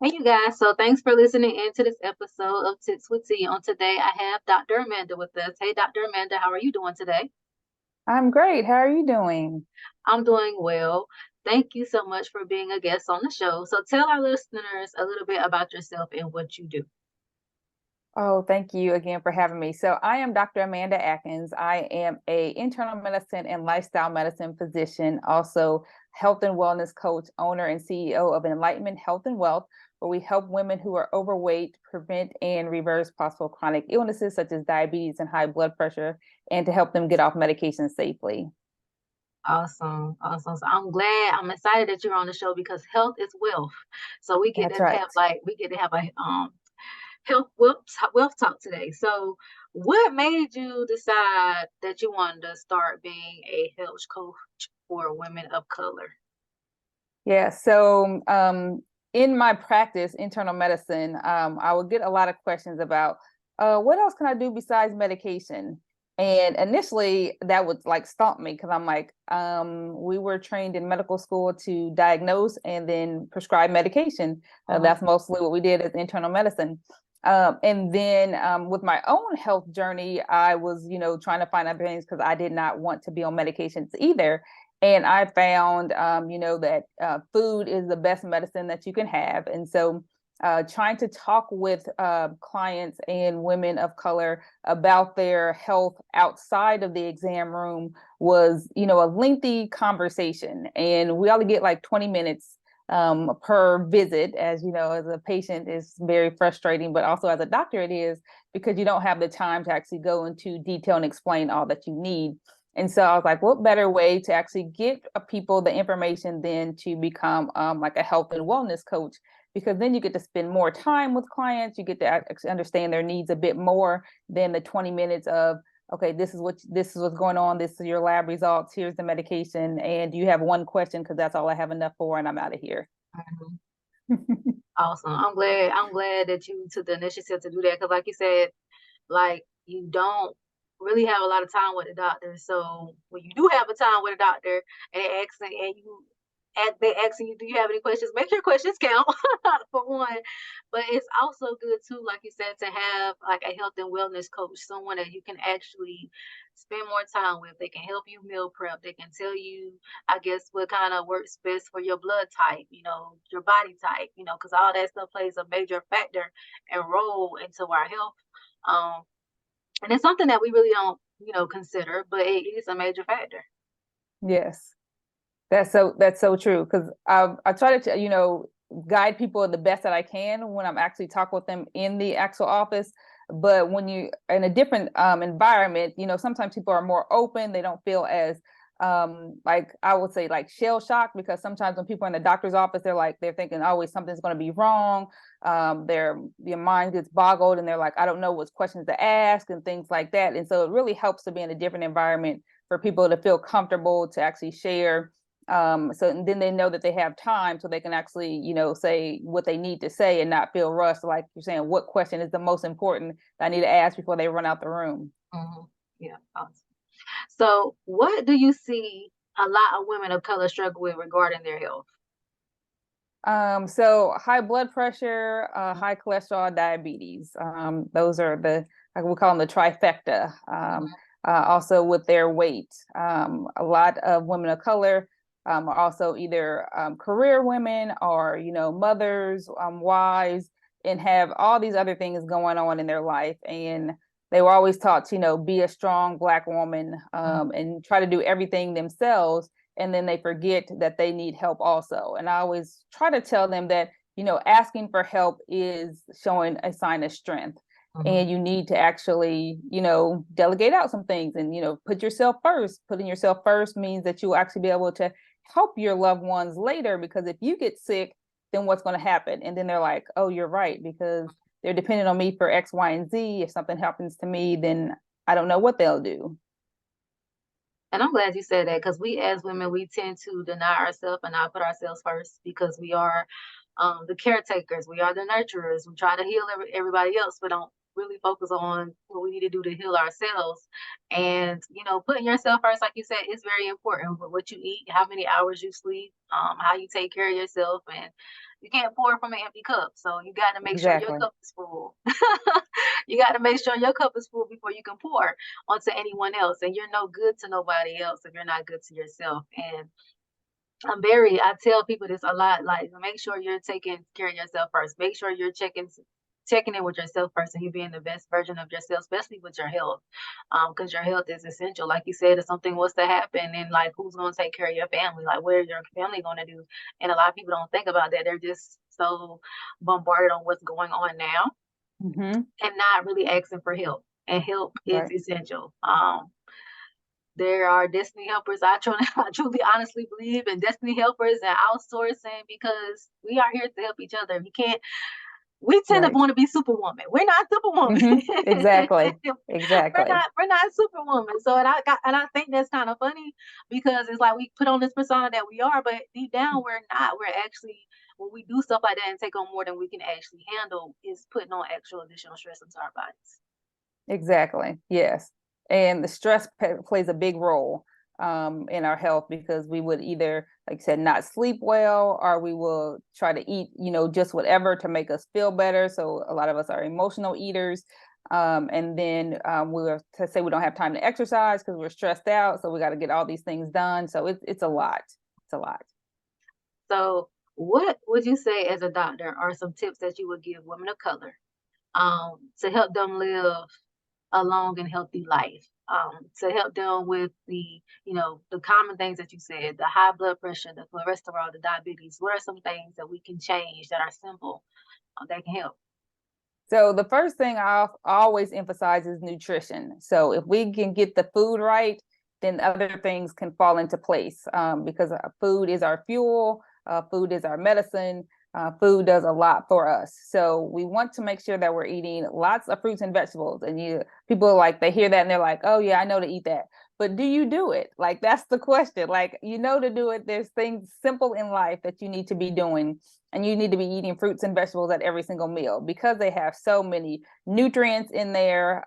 Hey, you guys. So thanks for listening in to this episode of Tits with Tea. On today, I have Dr. Amanda with us. Hey, Dr. Amanda, how are you doing today? I'm great. How are you doing? I'm doing well. Thank you so much for being a guest on the show. So tell our listeners a little bit about yourself and what you do. Oh, thank you again for having me. So I am Dr. Amanda Adkins. I am a internal medicine and lifestyle medicine physician, also health and wellness coach, owner and CEO of Enlightenment Health and Wealth, where we help women who are overweight prevent and reverse possible chronic illnesses such as diabetes and high blood pressure, and to help them get off medication safely. Awesome. Awesome. So I'm excited that you're on the show because health is wealth. So we get That's to right. have a health wealth talk today. So what made you decide that you wanted to start being a health coach for women of color? Yeah, so in my practice, internal medicine, I would get a lot of questions about what else can I do besides medication? And initially, that would like stomp me because I'm like, we were trained in medical school to diagnose and then prescribe medication. Mhm. That's mostly what we did as internal medicine. And then with my own health journey, I was, trying to find other things because I did not want to be on medications either. And I found, that food is the best medicine that you can have. And so trying to talk with clients and women of color about their health outside of the exam room was, a lengthy conversation. And we only get like 20 minutes per visit. As you know, as a patient is very frustrating, but also as a doctor it is, because you don't have the time to actually go into detail and explain all that you need. And so I was like, what better way to actually give people the information than to become like a health and wellness coach? Because then you get to spend more time with clients. You get to actually understand their needs a bit more than the 20 minutes of, okay, this is what's going on. This is your lab results. Here's the medication. And you have one question because that's all I have enough for, and I'm out of here. Mhm. Awesome. I'm glad that you took the initiative to do that because, like you said, like you don't really have a lot of time with the doctor. So when you do have a time with a doctor and they asking you, do you have any questions? Make your questions count for one. But it's also good too, like you said, to have like a health and wellness coach, someone that you can actually spend more time with. They can help you meal prep. They can tell you, I guess, what kind of works best for your blood type, your body type, because all that stuff plays a major factor and role into our health. Um, and it's something that we really don't, consider, but it is a major factor. Yes. That's so true because I try to guide people the best that I can when I'm actually talking with them in the actual office. But when you in a different environment, sometimes people are more open. They don't feel as like I would say like shell shocked, because sometimes when people are in the doctor's office, they're thinking always something's going to be wrong. Their mind gets boggled and they're like, I don't know what questions to ask and things like that. And so it really helps to be in a different environment for people to feel comfortable to actually share, so then they know that they have time so they can actually say what they need to say and not feel rushed, like you're saying, what question is the most important that I need to ask before they run out the room. Mhm. Yeah, awesome. So, what do you see a lot of women of color struggle with regarding their health? So high blood pressure, high cholesterol, diabetes, those are the, like we call them, the trifecta. Mhm. Also with their weight, a lot of women of color are also either career women or mothers, wives, and have all these other things going on in their life. And they were always taught to be a strong Black woman, and try to do everything themselves, and then they forget that they need help also. And I always try to tell them that asking for help is showing a sign of strength, Mhm. and you need to actually delegate out some things and put yourself first. Putting yourself first means that you'll actually be able to help your loved ones later, because if you get sick, then what's going to happen? And then they're like, oh, you're right, because they're dependent on me for X, Y, and Z. If something happens to me, then I don't know what they'll do. And I'm glad you said that because we as women, we tend to deny ourselves and not put ourselves first because we are the caretakers, we are the nurturers. We try to heal everybody else, but don't really focus on what we need to do to heal ourselves. And, putting yourself first, like you said, is very important. But what you eat, how many hours you sleep, how you take care of yourself, and, You can't pour from an empty cup. So you got to make sure your Exactly. cup is full. You got to make sure your cup is full before you can pour onto anyone else. And you're no good to nobody else if you're not good to yourself. And I tell people this a lot, like, make sure you're taking care of yourself first. Make sure you're checking in with yourself first and you being the best version of yourself, especially with your health. Because your health is essential. Like you said, if something was to happen, and like who's gonna take care of your family? Like what are your family gonna do? And a lot of people don't think about that. They're just so bombarded on what's going on now Hmm. and not really asking for help. And help is Right. essential. There are destiny helpers. I truly honestly believe in destiny helpers and outsourcing because we are here to help each other. We tend to Right. want to be superwoman. We're not superwoman. Hmm. Exactly. Exactly. We're not superwoman. So and I think that's kind of funny because it's like we put on this persona that we are, but deep down we're not. We're actually, when we do stuff like that and take on more than we can actually handle, is putting on actual additional stress into our bodies. Exactly. Yes. And the stress plays a big role in our health because we would either, like I said, not sleep well, or we will try to eat, just whatever to make us feel better. So a lot of us are emotional eaters. And then we'll to say we don't have time to exercise because we're stressed out. So we got to get all these things done. So it's a lot. It's a lot. So, what would you say as a doctor are some tips that you would give women of color to help them live a long and healthy life? To help them with the common things that you said, the high blood pressure, the cholesterol, the diabetes. What are some things that we can change that are simple that can help? So the first thing I always emphasize is nutrition. So if we can get the food right, then other things can fall into place because food is our fuel, food is our medicine, food does a lot for us. So we want to make sure that we're eating lots of fruits and vegetables. And people like they hear that and they're like, "Oh yeah, I know to eat that." But do you do it? Like that's the question. Like to do it. There's things simple in life that you need to be doing, and you need to be eating fruits and vegetables at every single meal because they have so many nutrients in there,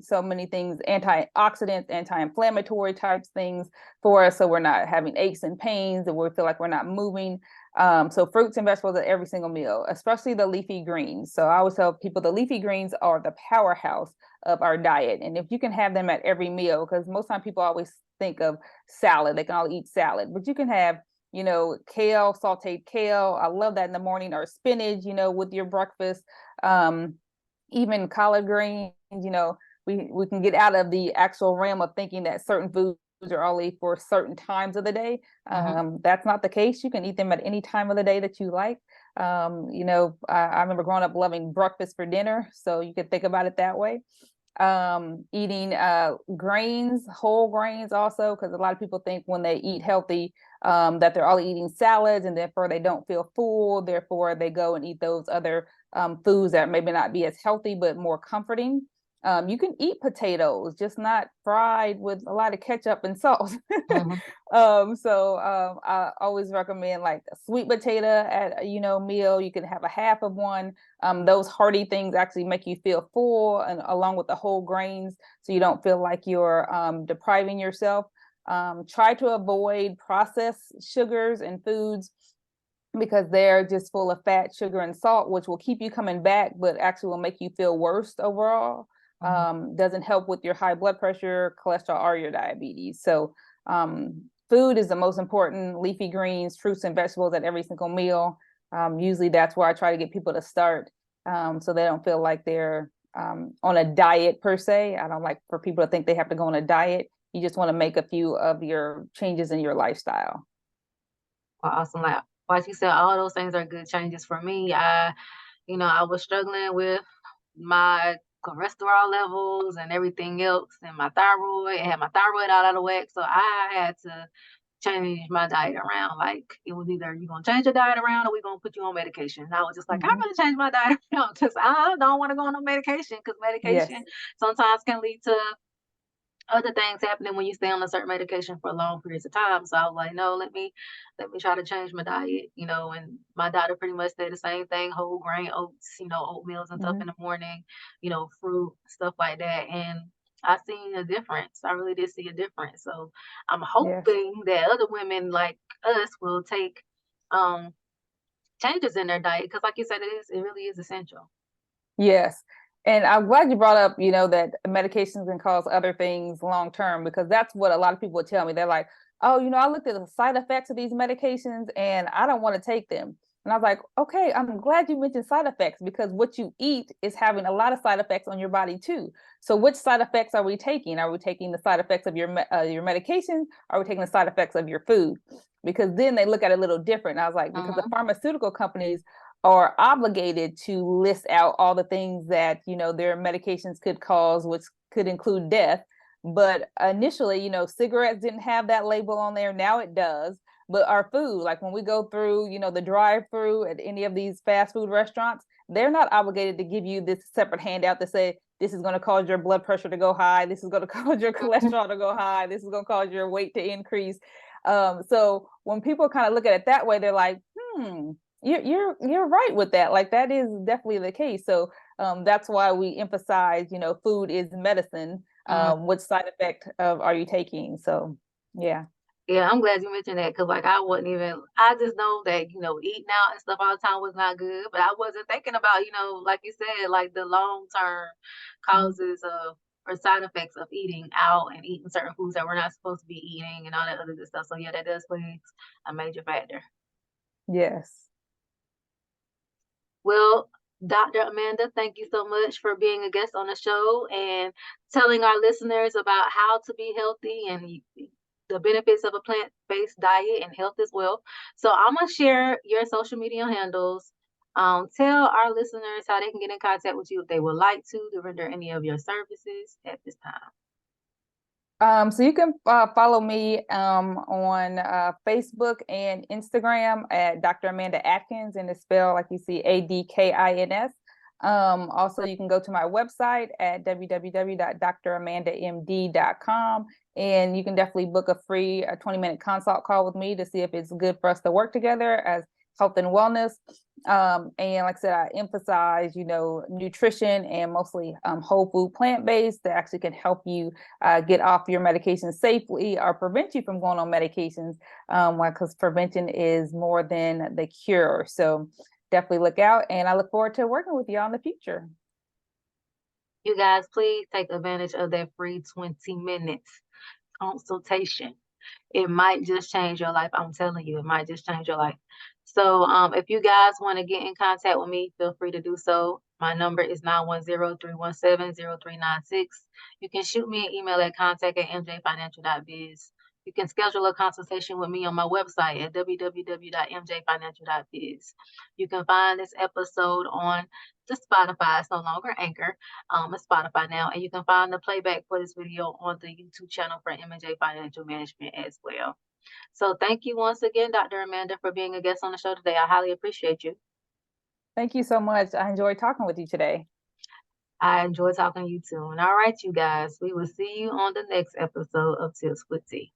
so many things, antioxidants, anti-inflammatory types things for us, so we're not having aches and pains and we feel like we're not moving. So fruits and vegetables at every single meal, especially the leafy greens. So I always tell people the leafy greens are the powerhouse of our diet, and if you can have them at every meal, because most time people always think of salad, they can all eat salad, but you can have kale, sauteed kale. I love that in the morning, or spinach, with your breakfast. Um, Even collard greens, we can get out of the actual realm of thinking that certain foods are only for certain times of the day. Hmm. That's not the case. You can eat them at any time of the day that you like. I remember growing up loving breakfast for dinner, so you could think about it that way. Eating grains, whole grains also, because a lot of people think when they eat healthy that they're all eating salads and therefore they don't feel full. Therefore, they go and eat those other foods that maybe not be as healthy but more comforting. You can eat potatoes, just not fried with a lot of ketchup and salt. Hmm. I always recommend like a sweet potato at meal. You can have a half of one. Those hearty things actually make you feel full, and along with the whole grains, so you don't feel like you're depriving yourself. Try to avoid processed sugars and foods because they're just full of fat, sugar, and salt, which will keep you coming back, but actually will make you feel worse overall. Hmm. Doesn't help with your high blood pressure, cholesterol, or your diabetes. So, food is the most important. Leafy greens, fruits, and vegetables at every single meal. Usually, that's where I try to get people to start, so they don't feel like they're on a diet per se. I don't like for people to think they have to go on a diet. You just want to make a few of your changes in your lifestyle. Awesome. Like you said, all those things are good changes for me. I was struggling with my cholesterol levels and everything else, and my thyroid. I had my thyroid out of the whack, so I had to change my diet around. Like it was either you gonna change your diet around or we gonna put you on medication. And I was just like, I'm Hmm. gonna change my diet around because I don't want to go on no medication because medication Yes. sometimes can lead to other things happening when you stay on a certain medication for long periods of time. So I was like, no, let me try to change my diet. And my doctor pretty much said the same thing, whole grain oats, oatmeals and stuff Hmm. in the morning, fruit, stuff like that. And I seen a difference. I really did see a difference. So I'm Yes. hoping that other women like us will take um changes in their diet because, like you said, it really is essential. Yes. And I'm glad you brought up, that medications can cause other things long term, because that's what a lot of people would tell me. They're like, oh, I looked at the side effects of these medications and I don't want to take them. And I was like, okay, I'm glad you mentioned side effects, because what you eat is having a lot of side effects on your body too. So which side effects are we taking? Are we taking the side effects of your medication? Are we taking the side effects of your food? Because then they look at it a little different. And I was like, because the Mhm. pharmaceutical companies are obligated to list out all the things that their medications could cause, which could include death. But initially, cigarettes didn't have that label on there. Now it does. But our food, like when we go through, the drive-through at any of these fast food restaurants, they're not obligated to give you this separate handout to say this is going to cause your blood pressure to go high, this is going to cause your cholesterol to go high, this is going to cause your weight to increase. So when people kind of look at it that way, they're like, you're right with that. Like that is definitely the case. So that's why we emphasize, food is medicine. Mhm. What side effect are you taking? So yeah. Yeah, I'm glad you mentioned that because, like, I wasn't even. I just know that eating out and stuff all the time was not good, but I wasn't thinking about like you said, like the long term Mhm. causes of or side effects of eating out and eating certain foods that we're not supposed to be eating and all that other good stuff. So yeah, that does play a major factor. Yes. Well, Dr. Amanda, thank you so much for being a guest on the show and telling our listeners about how to be healthy and the benefits of a plant-based diet and health as well. So I'm gonna share your social media handles. Tell our listeners how they can get in contact with you if they would like to render any of your services at this time. So you can follow me on Facebook and Instagram at Dr. Amanda Adkins, and it's spelled like you see Adkins. Also, you can go to my website at www.dramandamd.com, and you can definitely book a free 20-minute consult call with me to see if it's good for us to work together as health and wellness. And like I said, I emphasize, nutrition and mostly whole food, plant-based, that actually can help you get off your medications safely or prevent you from going on medications, because prevention is more than the cure. So definitely look out, and I look forward to working with you all in the future. You guys, please take advantage of that free 20 minutes consultation. It might just change your life. I'm telling you, it might just change your life. So, if you guys want to get in contact with me, feel free to do so. My number is 910-317-0396. You can shoot me an email at contact@mjfinancial.biz. You can schedule a consultation with me on my website at www.mjfinancial.biz. You can find this episode on just Spotify. It's no longer Anchor. It's Spotify now, and you can find the playback for this video on the YouTube channel for M&J Financial Management as well. So thank you once again, Dr. Amanda, for being a guest on the show today. I highly appreciate you. Thank you so much. I enjoyed talking with you today. I enjoy talking to you too. And all right, you guys, we will see you on the next episode of Tips with Tea.